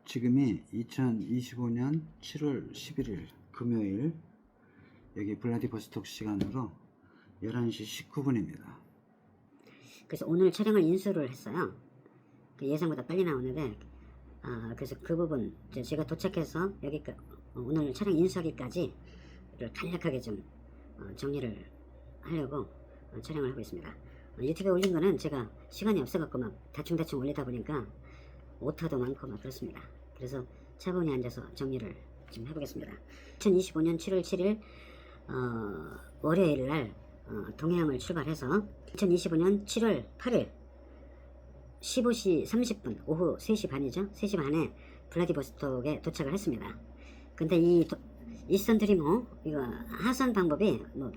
지금이 2025년 7월 11일 금요일, 여기 블라디보스톡 시간으로 11시 19분입니다. 그래서 오늘 촬영을 인수를 했어요. 예상보다 빨리 나오는데, 그래서 그 부분 제가 도착해서 여기까지 오늘 촬영 인수하기까지 간략하게 좀 정리를 하려고 촬영을 하고 있습니다. 유튜브에 올린 거는 제가 시간이 없어갖고 막 대충 올리다 보니까 오타도 많고 막 그렇습니다. 그래서 차분히 앉아서 정리를 좀 해보겠습니다. 2025년 7월 7일 월요일 날 동해항을 출발해서 2025년 7월 8일 15시 30분 오후 3시 반이죠. 3시 반에 블라디보스톡에 도착을 했습니다. 근데 이 이스턴 드리머 이거 하선 방법이 뭐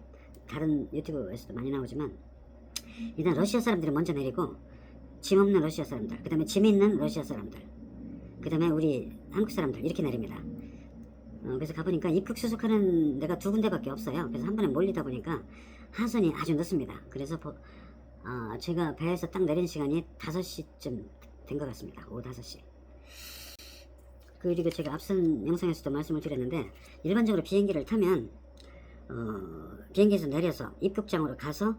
다른 유튜브에서도 많이 나오지만, 일단 러시아 사람들이 먼저 내리고 짐 없는 러시아 사람들, 그 다음에 짐 있는 러시아 사람들, 그 다음에 우리 한국 사람들 이렇게 내립니다. 그래서 가보니까 입국 수속하는 데가 두 군데밖에 없어요. 그래서 한 번에 몰리다 보니까 하선이 아주 늦습니다. 그래서 제가 배에서 딱 내린 시간이 5시쯤 된 것 같습니다. 오후 5시. 그리고 제가 앞선 영상에서도 말씀을 드렸는데, 일반적으로 비행기를 타면 비행기에서 내려서 입국장으로 가서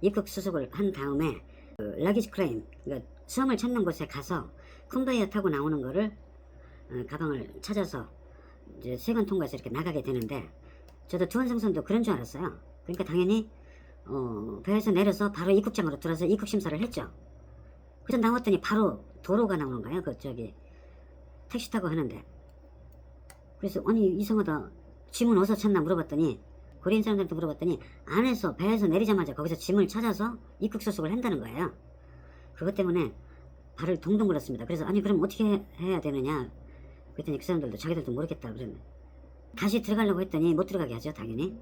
입국 수속을 한 다음에 러기지 클레임, 그러니까 수험을 찾는 곳에 가서 컨베이어 타고 나오는 거를 가방을 찾아서 이제 세관 통과해서 이렇게 나가게 되는데, 저도 두원상선도 그런 줄 알았어요. 그러니까 당연히 배에서 내려서 바로 입국장으로 들어서 입국 심사를 했죠. 그래서 나왔더니 바로 도로가 나오는 거예요. 택시 타고 하는데. 그래서 아니 이상하다, 짐은 어디서 찾나 물어봤더니, 코리안 사람들한테 물어봤더니 안에서 배에서 내리자마자 거기서 짐을 찾아서 입국 수속을 한다는 거예요. 그것 때문에 발을 동동 굴렀습니다. 그래서 아니 그럼 어떻게 해야 되느냐 그랬더니 그 사람들도 자기들도 모르겠다 그러네. 다시 들어가려고 했더니 못 들어가게 하죠. 당연히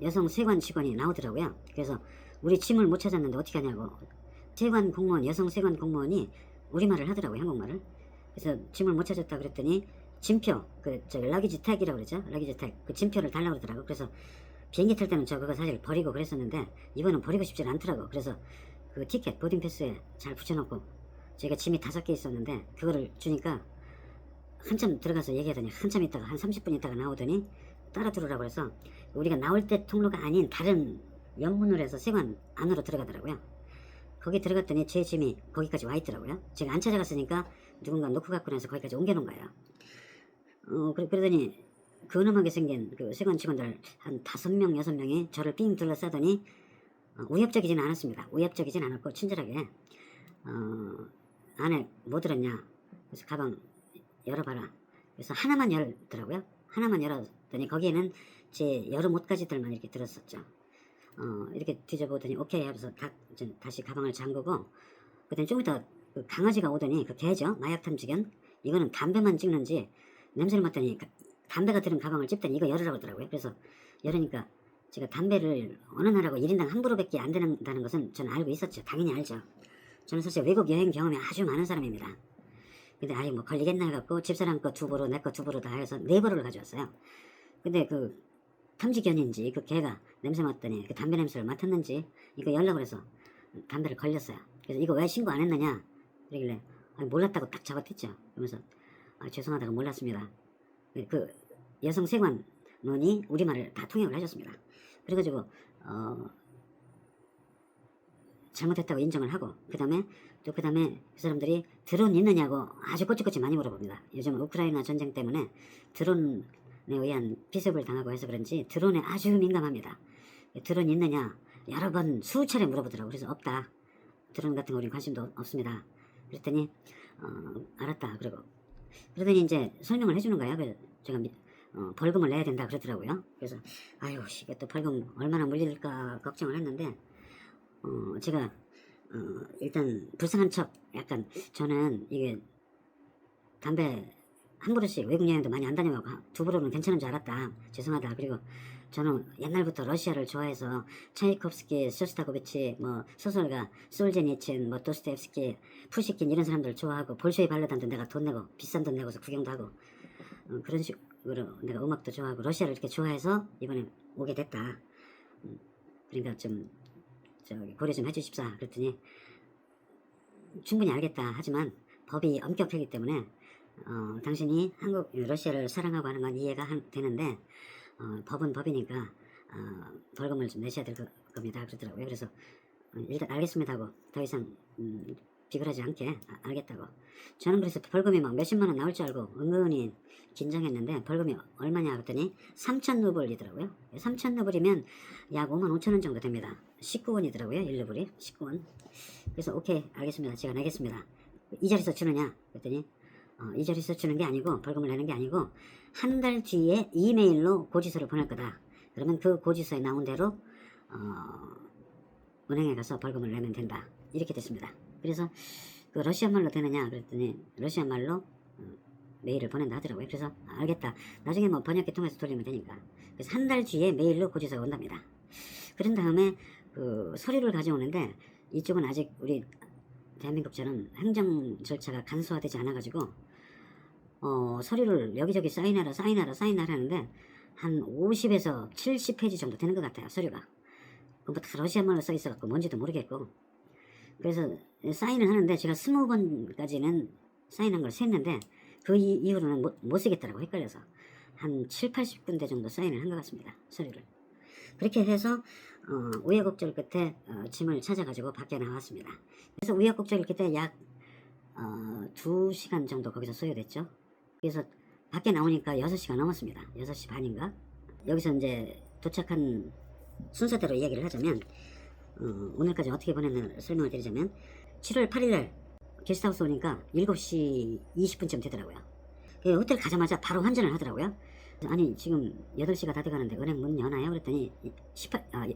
여성 세관 직원이 나오더라고요. 그래서 우리 짐을 못 찾았는데 어떻게 하냐고, 세관 공무원, 여성 세관 공무원이 우리말을 하더라고요. 한국말을. 그래서 짐을 못 찾았다 그랬더니 짐표, 러기지 택이라고 그러죠. 러기지 택, 그 짐표를 달라고 그러더라고. 그래서 비행기 탈 때는 저 그거 사실 버리고 그랬었는데 이번은 버리고 싶지 않더라고. 그래서 그 티켓, 보딩 패스에 잘 붙여놓고, 제가 짐이 5개 있었는데 그거를 주니까 한참 들어가서 얘기하더니 한참 있다가 한 30분 있다가 나오더니 따라 들어오라고 해서 우리가 나올 때 통로가 아닌 다른 옆문으로 해서 세관 안으로 들어가더라고요. 거기 들어갔더니 제 짐이 거기까지 와 있더라고요. 제가 안 찾아갔으니까 누군가 놓고 갔고 나서 거기까지 옮겨놓은 거예요. 그러더니 근엄하게 생긴 그 세관 직원들 한 5명, 6명이 저를 삥 둘러싸더니 우협적이지는 않았습니다. 우협적이진 않았고 친절하게 안에 뭐 들었냐, 그래서 가방 열어봐라, 그래서 하나만 열더라고요. 하나만 열었더니 거기에는 제 여러 옷가지들만 이렇게 들었었죠. 이렇게 뒤져보더니 오케이 하면서 다시 가방을 잠그고, 그다음에 좀 이따 그 강아지가 오더니, 그 개죠, 마약 탐지견, 이거는 담배만 찍는지 냄새를 맡더니 담배가 들은 가방을 찝더니 이거 열으라고 하더라고요. 그래서 열으니까 제가 담배를 어느 나라고 1인당 함부로 밖에 안 된다는 것은 저는 알고 있었죠. 당연히 알죠. 저는 사실 외국 여행 경험이 아주 많은 사람입니다. 근데 아예 뭐 걸리겠나 해갖고 집사람 거 2보로 내 거 2보로 다 해서 4보를 가져왔어요. 근데 그 탐지견인지 그 개가 냄새 맡더니 그 담배 냄새를 맡았는지 이거 열라고 해서 담배를 걸렸어요. 그래서 이거 왜 신고 안 했느냐 그러길래 몰랐다고 딱 잡아댔죠. 그러면서 죄송하다고 몰랐습니다. 그 여성 세관원이 우리말을 다 통역을 해줬습니다. 그래가지고 잘못했다고 인정을 하고, 그 다음에 그 사람들이 드론 있느냐고 아주 꼬치꼬치 많이 물어봅니다. 요즘 우크라이나 전쟁 때문에 드론에 의한 피습을 당하고 해서 그런지 드론에 아주 민감합니다. 드론 있느냐 여러 번 수차례 물어보더라고요. 그래서 없다, 드론 같은 거 우린 관심도 없습니다. 그랬더니 알았다 그러더니 이제 설명을 해주는 거예요. 그래서 제가 벌금을 내야 된다 그러더라고요. 그래서 아유 이게 또 벌금 얼마나 물릴까 걱정을 했는데, 제가 일단 불쌍한 척, 약간 저는 이게 담배 한 그릇씩 외국 여행도 많이 안 다녀가고 2보로는 괜찮은 줄 알았다, 죄송하다, 그리고 저는 옛날부터 러시아를 좋아해서 차이콥스키, 쇼스타코비치, 뭐 소설가 솔제니친, 뭐 도스토옙스키, 푸시킨 이런 사람들 좋아하고, 볼쇼이 발레단도 내가 돈 내고 비싼 돈 내고서 구경도 하고 그런 식으로 내가 음악도 좋아하고 러시아를 이렇게 좋아해서 이번에 오게 됐다. 그러니까 좀 고려 좀 해주십사 그랬더니 충분히 알겠다, 하지만 법이 엄격하기 때문에 당신이 러시아를 사랑하고 하는 건 이해가 되는데 법은 법이니까 벌금을 좀 내셔야 될 겁니다 그러더라고요. 그래서 일단 알겠습니다 하고 더 이상 비굴하지 않게 알겠다고. 저는 그래서 벌금이 막 몇십만 원 나올 줄 알고 은근히 긴장했는데 벌금이 얼마냐 했더니 3,000루블이더라고요. 3,000루블이면 약 55,000원 정도 됩니다. 19원이더라고요. 1루블이 19원. 그래서 오케이 알겠습니다. 제가 내겠습니다. 이 자리에서 주느냐 그랬더니 이 자리에서 주는 게 아니고 벌금을 내는 게 아니고 한 달 뒤에 이메일로 고지서를 보낼 거다. 그러면 그 고지서에 나온 대로 은행에 가서 벌금을 내면 된다. 이렇게 됐습니다. 그래서 그 러시아 말로 되느냐 그랬더니 러시아 말로 메일을 보낸다 하더라고요. 그래서 알겠다. 나중에 뭐 번역기 통해서 돌리면 되니까. 그래서 한 달 뒤에 메일로 고지서가 온답니다. 그런 다음에 그 서류를 가져오는데 이쪽은 아직 우리 대한민국처럼 행정 절차가 간소화되지 않아가지고 서류를 여기저기 사인하라 하는데 한 50에서 70페이지 정도 되는 것 같아요. 서류가. 그거 다 러시아 말로 써 있어갖고 뭔지도 모르겠고. 그래서 사인을 하는데 제가 20번까지는 사인한 걸 셌는데 그 이후로는 못 쓰겠더라고 헷갈려서 한 7, 80군데 정도 사인을 한 것 같습니다. 서류를. 그렇게 해서 우여곡절 끝에 짐을 찾아가지고 밖에 나왔습니다. 그래서 우여곡절 끝에 약 2시간 정도 거기서 소요됐죠. 그래서 밖에 나오니까 6시가 넘었습니다. 6시 반인가? 여기서 이제 도착한 순서대로 이야기를 하자면 오늘까지 어떻게 보냈나 설명을 드리자면 7월 8일날 게스트하우스 오니까 7시 20분쯤 되더라고요. 호텔 가자마자 바로 환전을 하더라고요. 아니 지금 8시가 다 돼가는데 은행 문 여나요? 그랬더니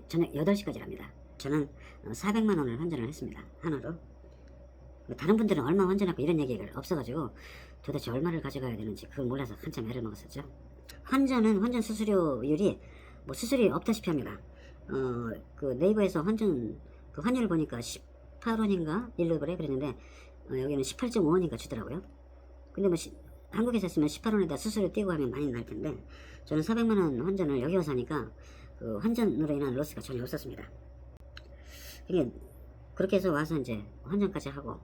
저녁 8시까지랍니다. 저는 400만 원을 환전을 했습니다. 하나로. 다른 분들은 얼마 환전하고 이런 얘기가 없어가지고 도대체 얼마를 가져가야 되는지 그걸 몰라서 한참 애를 먹었었죠. 환전 수수료율이 뭐 수수료 없다시피 합니다. 그 네이버에서 그 환율을 보니까 18원인가 1루블에 그랬는데 여기는 18.5원인가 주더라고요. 근데 뭐 한국에서 했으면 18원에다 수수료 띄고 하면 많이 날 텐데 저는 400만원 환전을 여기 와서 하니까 그 환전으로 인한 로스가 전혀 없었습니다. 이게 그렇게 해서 와서 이제 환전까지 하고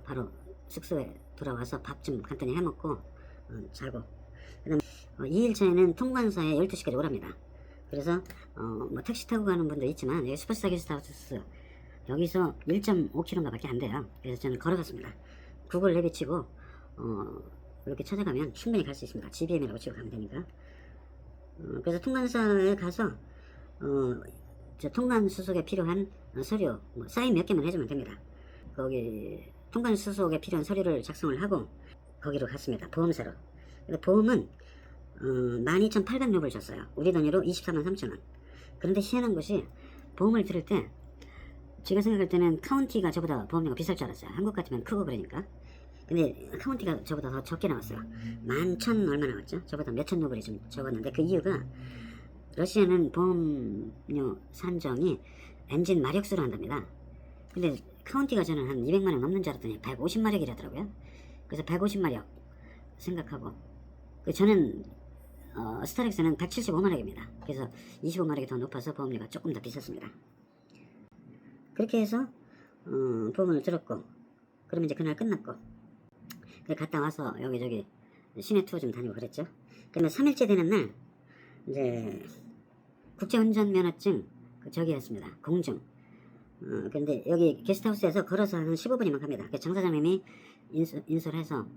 바로 숙소에 돌아와서 밥 좀 간단히 해먹고 자고 그 다음에 2일차에는 통관사에 12시까지 오랍니다. 그래서 뭐 택시 타고 가는 분도 있지만 여기 슈퍼스타 게스트하우스 여기서 1.5km인가 밖에 안 돼요. 그래서 저는 걸어갔습니다. 구글 내비치고 이렇게 찾아가면 충분히 갈 수 있습니다. GBM이라고 치고 가면 되니까. 그래서 통관사에 가서 저 통관 수속에 필요한 서류 뭐 사인 몇 개만 해주면 됩니다. 거기 통관 수속에 필요한 서류를 작성을 하고 거기로 갔습니다. 보험사로. 근데 보험은 12,800루블 줬어요. 우리 돈으로 24만 3천원. 그런데 희한한 것이 보험을 들을 때 제가 생각할 때는 카운티가 저보다 보험료가 비쌀 줄 알았어요. 한국 같으면 크고 그러니까. 근데 카운티가 저보다 더 적게 나왔어요. 11,000 얼마 나왔죠? 저보다 몇천 루블이 좀 적었는데 그 이유가 러시아는 보험료 산정이 엔진 마력수로 한답니다. 근데 카운티가 저는 한 200만원 넘는 줄 알았더니 150마력이라더라고요. 그래서 150마력 생각하고 저는 스타렉스는 175마력입니다. 그래서 25마력이 더 높아서 보험료가 조금 더 비쌌습니다. 그렇게 해서 보험을 들었고 그러면 이제 그날 끝났고 갔다 와서 여기저기 시내 투어 좀 다니고 그랬죠. 그러면 3일째 되는 날 이제 국제운전면허증 저기 했습니다. 공증. 근데 여기 게스트하우스에서 걸어서 한 15분이면 갑니다. 장 사장님이 인솔 해서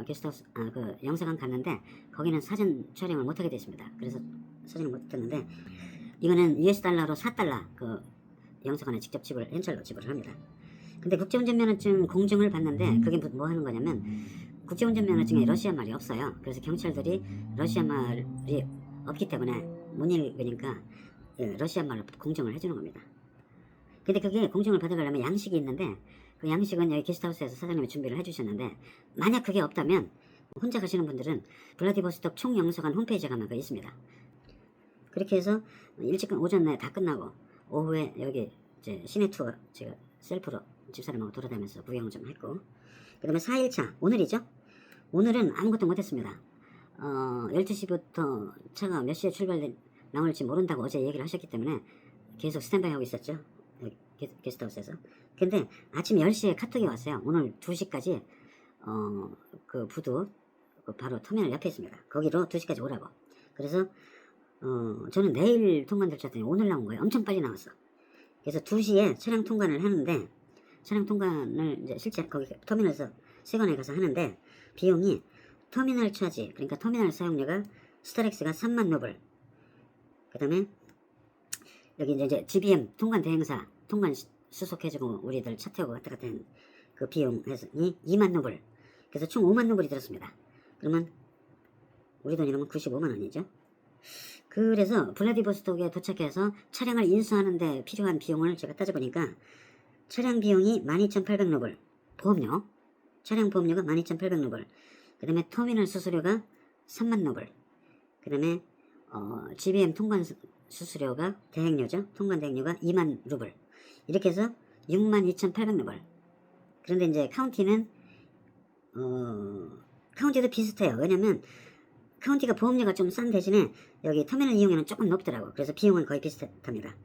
게스트하우스 그 영사관 갔는데 거기는 사진 촬영을 못하게 됐습니다. 그래서 사진을 못했는데 이거는 US 달러로 4달러 그 영사관에 직접 현찰로 지불을 합니다. 근데 국제운전면허증 공증을 받는데 그게 뭐 하는 거냐면 국제운전면허증에 러시아 말이 없어요. 그래서 경찰들이 러시아 말이 없기 때문에 못 읽으니까 러시아 말로 공증을 해주는 겁니다. 근데 그게 공증을 받아가려면 양식이 있는데 그 양식은 여기 게스트하우스에서 사장님이 준비를 해주셨는데 만약 그게 없다면 혼자 가시는 분들은 블라디보스톡 총영사관 홈페이지에 가면 그게 있습니다. 그렇게 해서 일찍 오전에 다 끝나고 오후에 여기 이제 시내 투어 제가 셀프로 집사람하고 돌아다니면서 구경 좀 했고 그 다음에 4일차 오늘이죠. 오늘은 아무것도 못했습니다. 12시부터 차가 몇 시에 나올지 모른다고 어제 얘기를 하셨기 때문에 계속 스탠바이 하고 있었죠. 게스트하우스에서. 근데 아침 10시에 카톡이 왔어요. 오늘 2시까지 그 부두 그 바로 터미널 옆에 있습니다. 거기로 2시까지 오라고. 그래서 저는 내일 통관될 줄 알았더니 오늘 나온 거예요. 엄청 빨리 나왔어. 그래서 2시에 차량 통관을 하는데, 차량 통관을 이제 실제 거기 터미널에서 세관에 가서 하는데, 비용이 터미널 차지, 그러니까 터미널 사용료가 스타렉스가 3만 루블, 그 다음에 여기 이제 GBM 통관 대행사 통관 수속해주고 우리들 차 태우고 왔다 갔다 하는 그 비용이 2만 루블, 그래서 총 5만 루블이 들었습니다. 그러면 우리 돈이 넘으면 95만 원이죠. 그래서 블라디보스톡에 도착해서 차량을 인수하는데 필요한 비용을 제가 따져보니까 차량 비용이 12,800루블, 보험료, 차량 보험료가 12,800루블, 그 다음에 터미널 수수료가 3만 루블, 그 다음에 GBM 통관 수수료가 대행료죠. 통관 대행료가 2만 루블, 이렇게 해서 62,800루블. 그런데 이제 카운티는 카운티도 비슷해요. 왜냐면 카운티가 보험료가 좀 싼 대신에 여기 터미널 이용료는 조금 높더라고. 그래서 비용은 거의 비슷합니다.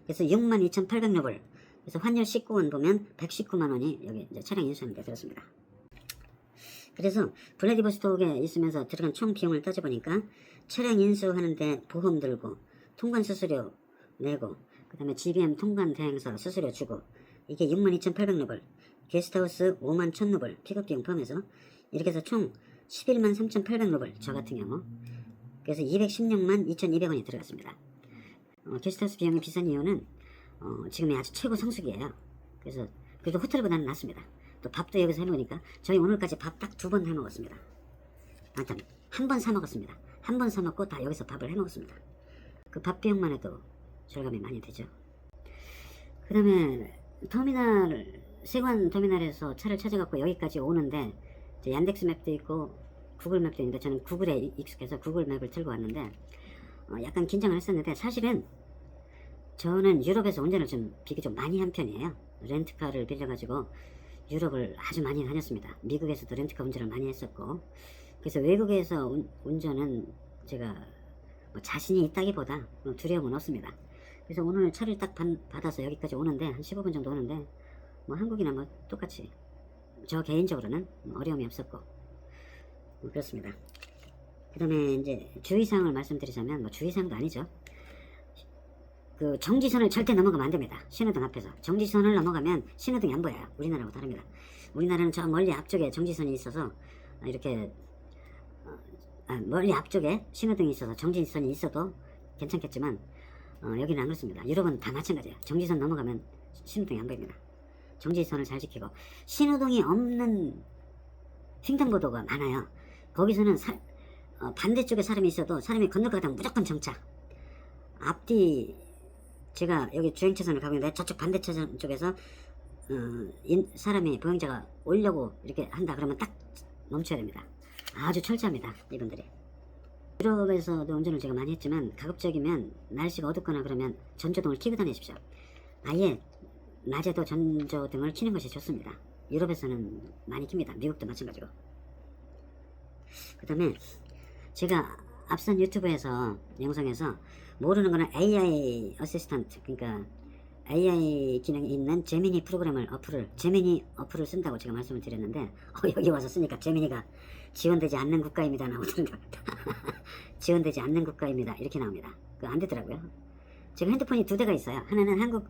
그래서 62,800루블, 그래서 환율 19원 보면 119만 원이 여기 이제 차량 인수하는 데 들었습니다. 그래서 블라디보스톡에 있으면서 들어간 총 비용을 따져보니까 차량 인수하는데 보험 들고 통관 수수료 내고 그 다음에 GBM 통관 대행사 수수료 주고 이게 62,800루블, 게스트하우스 5만 1,000루블 픽업 비용 포함해서 이렇게 해서 총 11만 3,800루블, 저 같은 경우 그래서 216만 2,200원이 들어갔습니다. 게스트하우스 비용이 비싼 이유는 지금이 아주 최고 성수기예요. 그래서 그래도 호텔보다는 낫습니다. 또 밥도 여기서 해먹으니까 저희 오늘까지 밥 딱 2번 해먹었습니다. 아무튼 한 번 사먹었습니다. 한 번 사먹고 다 여기서 밥을 해먹었습니다. 그 밥 비용만 해도 절감이 많이 되죠. 그 다음에 터미널, 세관 터미널에서 차를 찾아갖고 여기까지 오는데 이제 얀덱스 맵도 있고 구글 맵도 있는데 저는 구글에 익숙해서 구글 맵을 들고 왔는데 약간 긴장을 했었는데, 사실은 저는 유럽에서 운전을 좀 비교적 많이 한 편이에요. 렌트카를 빌려가지고 유럽을 아주 많이 다녔습니다. 미국에서도 렌트카 운전을 많이 했었고, 그래서 외국에서 운전은 제가 뭐 자신이 있다기보다 두려움은 없습니다. 그래서 오늘 차를 딱 받아서 여기까지 오는데 한 15분 정도 오는데 뭐 한국이나 뭐 똑같이 저 개인적으로는 어려움이 없었고 그렇습니다. 그 다음에 이제 주의사항을 말씀드리자면, 뭐 주의사항도 아니죠. 그 정지선을 절대 넘어가면 안 됩니다. 신호등 앞에서 정지선을 넘어가면 신호등이 안 보여요. 우리나라하고 다릅니다. 우리나라는 저 멀리 앞쪽에 정지선이 있어서 이렇게 멀리 앞쪽에 신호등이 있어서 정지선이 있어도 괜찮겠지만 여기는 안 그렇습니다. 유럽은 다 마찬가지예요. 정지선 넘어가면 신호등이 안 보입니다. 정지선을 잘 지키고, 신호등이 없는 횡단보도가 많아요. 거기서는 반대쪽에 사람이 있어도 사람이 건너가다 무조건 정차. 앞뒤 제가 여기 주행차선을 가고 있는데 저쪽 반대차선 쪽에서 사람이 보행자가 오려고 이렇게 한다 그러면 딱 멈춰야 됩니다. 아주 철저합니다, 이분들이. 유럽에서도 운전을 제가 많이 했지만 가급적이면 날씨가 어둡거나 그러면 전조등을 켜고 다니십시오. 아예 낮에도 전조등을 켜는 것이 좋습니다. 유럽에서는 많이 킵니다. 미국도 마찬가지고. 그 다음에 제가 앞선 유튜브에서 영상에서 모르는 거는 AI 어시스턴트, 그러니까 AI 기능이 있는 제미니 프로그램을 제미니 어플을 쓴다고 제가 말씀을 드렸는데 여기 와서 쓰니까 제미니가 지원되지 않는 국가입니다 나오더라고요. 지원되지 않는 국가입니다 이렇게 나옵니다. 그거 안 되더라고요. 제가 핸드폰이 2대가 있어요. 하나는 한국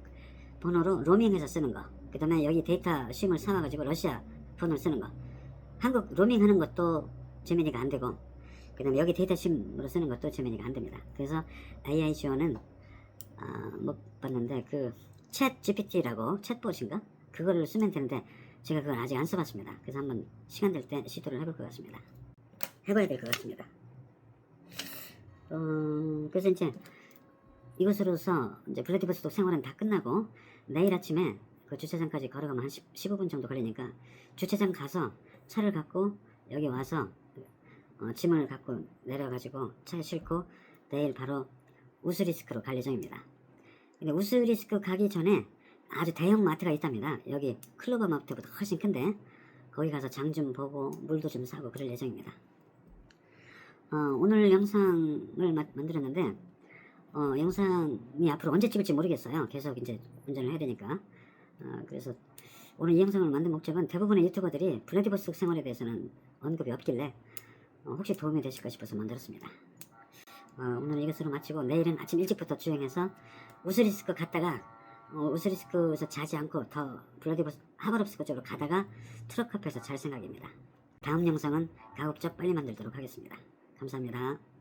번호로 로밍해서 쓰는 거, 그 다음에 여기 데이터 심을 사와가지고 러시아 번호를 쓰는 거. 한국 로밍하는 것도 제미니가 안 되고, 그 다음에 여기 데이터 심으로 쓰는 것도 제미니가 안 됩니다. 그래서 AI 지원은 못 봤는데 그 챗 GPT라고 챗봇인가? 그거를 쓰면 되는데 제가 그걸 아직 안 써봤습니다. 그래서 한번 시간 될 때 시도를 해볼 것 같습니다. 해봐야 될 것 같습니다. 그래서 이제 이것으로서 이제 블라디보스톡 생활은 다 끝나고 내일 아침에 그 주차장까지 걸어가면 한 15분 정도 걸리니까 주차장 가서 차를 갖고 여기 와서 짐을 갖고 내려가지고 차에 싣고 내일 바로 우스리스크로 갈 예정입니다. 근데 우스리스크 가기 전에 아주 대형 마트가 있답니다. 여기 클로버 마트보다 훨씬 큰데 거기 가서 장 좀 보고 물도 좀 사고 그럴 예정입니다. 오늘 영상을 만들었는데 영상이 앞으로 언제 찍을지 모르겠어요. 계속 이제 운전을 해야 되니까. 그래서 오늘 이 영상을 만든 목적은 대부분의 유튜버들이 블라디보스토크 생활에 대해서는 언급이 없길래 혹시 도움이 되실까 싶어서 만들었습니다. 오늘 이것으로 마치고 내일은 아침 일찍부터 주행해서 우스리스크 갔다가 우스리스크에서 자지 않고 더 하바롭스크 쪽으로 가다가 트럭 앞에서 잘 생각입니다. 다음 영상은 가급적 빨리 만들도록 하겠습니다. 감사합니다.